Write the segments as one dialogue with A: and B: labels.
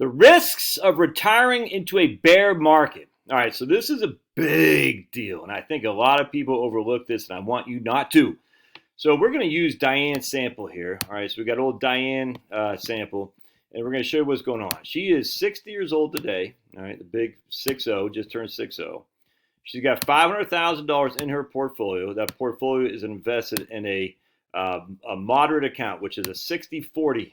A: The risks of retiring into a bear market. All right, so this is a big deal, and I think a lot of people overlook this, and I want you not to. So we're going to use Diane's sample here. All right, so we got old Diane sample, and we're going to show you what's going on. She is 60 years old today. All right, the big 60, just turned 60. She's got $500,000 in her portfolio. That portfolio is invested in a moderate account, which is a 60-40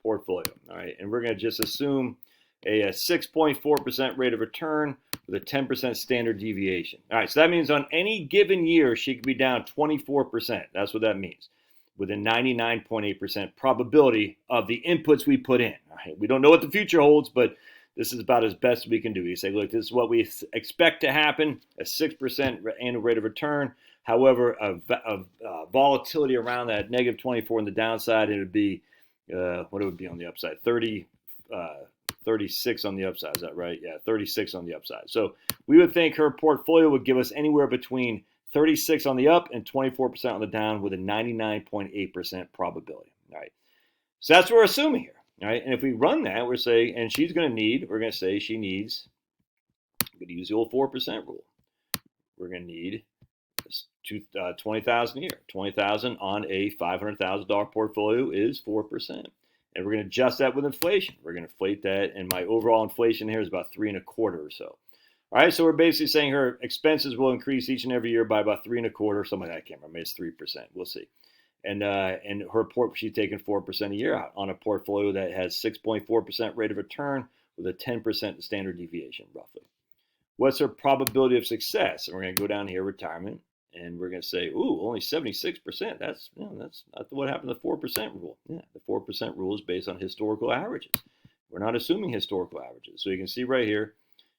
A: portfolio. All right, and we're going to just assume a 6.4% rate of return with a 10% standard deviation. All right, so that means on any given year, she could be down 24%. That's what that means, with a 99.8% probability of the inputs we put in. All right, we don't know what the future holds, but this is about as best we can do. You say, look, this is what we expect to happen, a 6% annual rate of return. However, a volatility around that negative 24 on the downside, it would be, what it would be on the upside, 36 on the upside. Is that right? Yeah, 36 on the upside. So we would think her portfolio would give us anywhere between 36 on the up and 24% on the down with a 99.8% probability. All right. So that's what we're assuming here. All right. And if we run that, we're saying, and she's going to need, we're going to say she needs, we're going to use the old 4% rule. We're going to need 20,000 a year. 20,000 on a $500,000 portfolio is 4%. And we're going to adjust that with inflation. We're going to inflate that, and my overall inflation here is about 3.25 or so. All right, so we're basically saying her expenses will increase each and every year by about 3.25, something like that. I can't remember. Maybe it's 3%. We'll see. And she's taking 4% a year out on a portfolio that has 6.4% rate of return with a 10% standard deviation, roughly. What's her probability of success? And we're going to go down here, retirement. And we're going to say, ooh, only 76%. That's not what happened to the 4% rule. Yeah, the 4% rule is based on historical averages. We're not assuming historical averages. So you can see right here,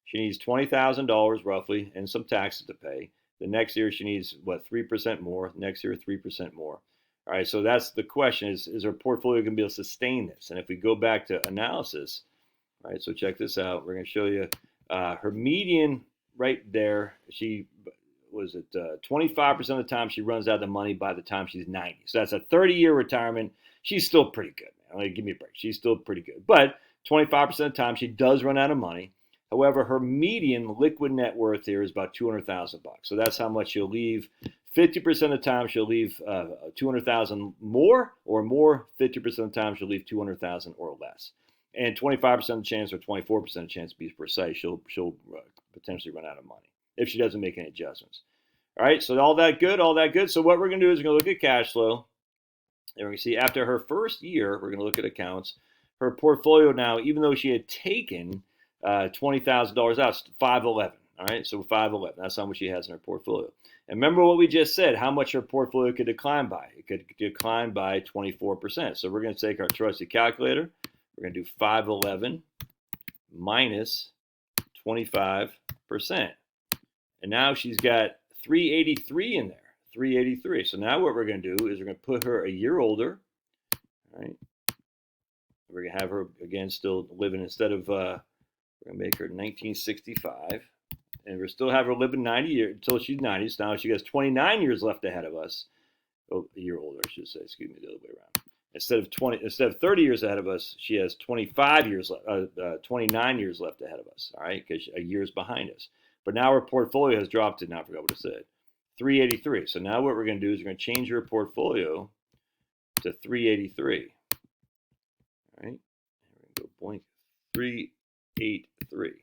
A: she needs $20,000 roughly and some taxes to pay. The next year she needs, 3% more. Next year, 3% more. All right, so that's the question, is her portfolio going to be able to sustain this? And if we go back to analysis, all right, so check this out. We're going to show you her median right there. She was it 25% of the time she runs out of the money by the time she's 90. So that's a 30-year retirement. She's still pretty good, man. Like, give me a break. She's still pretty good. But 25% of the time she does run out of money. However, her median liquid net worth here is about $200,000. So that's how much she'll leave. 50% of the time she'll leave $200,000 more or more. 50% of the time she'll leave $200,000 or less. And 25% of the chance, or 24% chance to be precise, she'll potentially run out of money if she doesn't make any adjustments. All right, so all that good. So what we're going to do is we're going to look at cash flow. And we're going to see after her first year, we're going to look at accounts. Her portfolio now, even though she had taken $20,000 out, 511. All right, so 511. That's how much she has in her portfolio. And remember what we just said, how much her portfolio could decline by. It could decline by 24%. So we're going to take our trusty calculator. We're going to do 511 minus 25%. And now she's got 383 in there, 383. So now what we're going to do is we're going to put her a year older, right? We're going to have her, again, still living instead of, we're going to make her 1965. And we'll still have her living 90 years until she's 90. So now she has 29 years left ahead of us. Oh, a year older, I should say. Excuse me, the other way around. Instead of 30 years ahead of us, she has 29 years left ahead of us. All right, because a year's behind us. But now her portfolio has dropped to, now I forgot what it said, 383. So now what we're going to do is we're going to change her portfolio to 383. All right, we're going to go blank 383.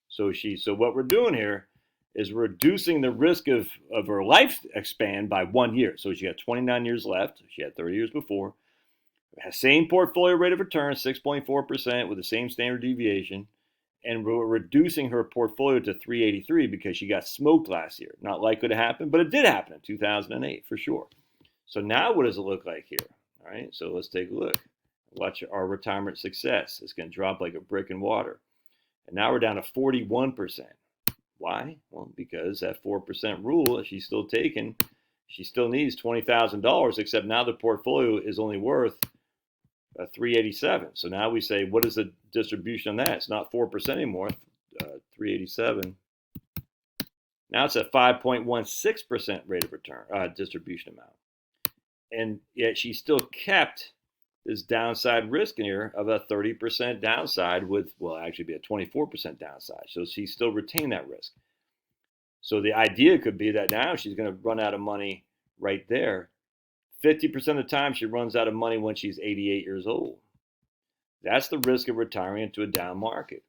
A: So what we're doing here is reducing the risk of her lifespan by 1 year. So she got 29 years left. She had 30 years before. Same portfolio rate of return, 6.4% with the same standard deviation. And we're reducing her portfolio to 383 because she got smoked last year. Not likely to happen, but it did happen in 2008 for sure. So now what does it look like here? All right, so let's take a look. Watch our retirement success. It's going to drop like a brick in water. And now we're down to 41%. Why? Well, because that 4% rule that she's still taking, she still needs $20,000, except now the portfolio is only worth 387. So now we say, what is the distribution on that? It's not 4% anymore. 387. Now it's a 5.16% rate of return distribution amount, and yet she still kept this downside risk in here of a 30% downside with, well, actually be a 24% downside. So she's still retained that risk. So the idea could be that now she's going to run out of money right there. 50% of the time she runs out of money when she's 88 years old. That's the risk of retiring into a down market.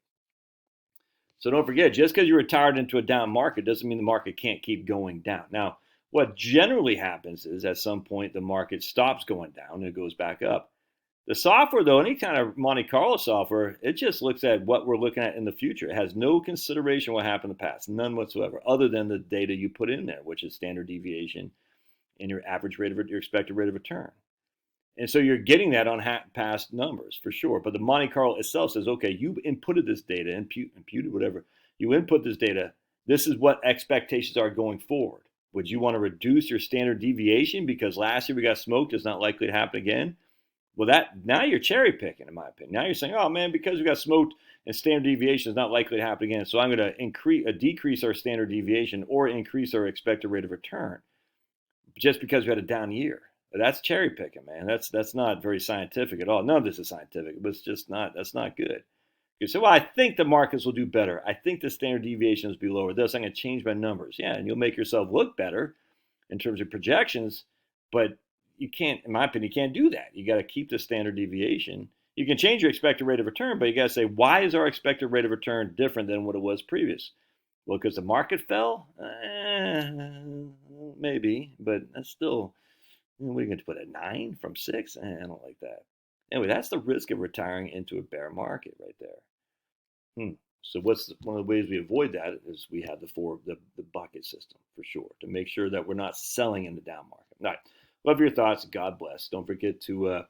A: So don't forget, just because you're retired into a down market doesn't mean the market can't keep going down. Now, what generally happens is at some point the market stops going down and it goes back up. The software, though, any kind of Monte Carlo software, it just looks at what we're looking at in the future. It has no consideration what happened in the past, none whatsoever, other than the data you put in there, which is standard deviation and your average rate of your expected rate of return. And so you're getting that on past numbers for sure. But the Monte Carlo itself says, okay, you inputted this data, imputed, whatever. You input this data. This is what expectations are going forward. Would you want to reduce your standard deviation because last year we got smoked? It's not likely to happen again. Well, now you're cherry picking, in my opinion. Now you're saying, oh man, because we got smoked and standard deviation is not likely to happen again, so I'm going to decrease our standard deviation or increase our expected rate of return just because we had a down year. That's cherry picking, man. That's not very scientific at all. None of this is scientific, but it's just not. That's not good. You say, well, I think the markets will do better. I think the standard deviation will be lower. Thus, I'm going to change my numbers. Yeah, and you'll make yourself look better in terms of projections, but you can't, in my opinion, you can't do that. You got to keep the standard deviation. You can change your expected rate of return, but you got to say, why is our expected rate of return different than what it was previous? Well, because the market fell? Maybe, but that's still, what are you going to put a 9 from 6? I don't like that. Anyway, that's the risk of retiring into a bear market right there. So what's one of the ways we avoid that is we have the bucket system for sure to make sure that we're not selling in the down market. All right. Love your thoughts. God bless. Don't forget to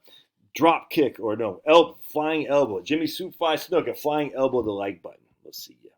A: drop kick or no, flying elbow. Jimmy Soup Fly Snook, a flying elbow the like button. We'll see you.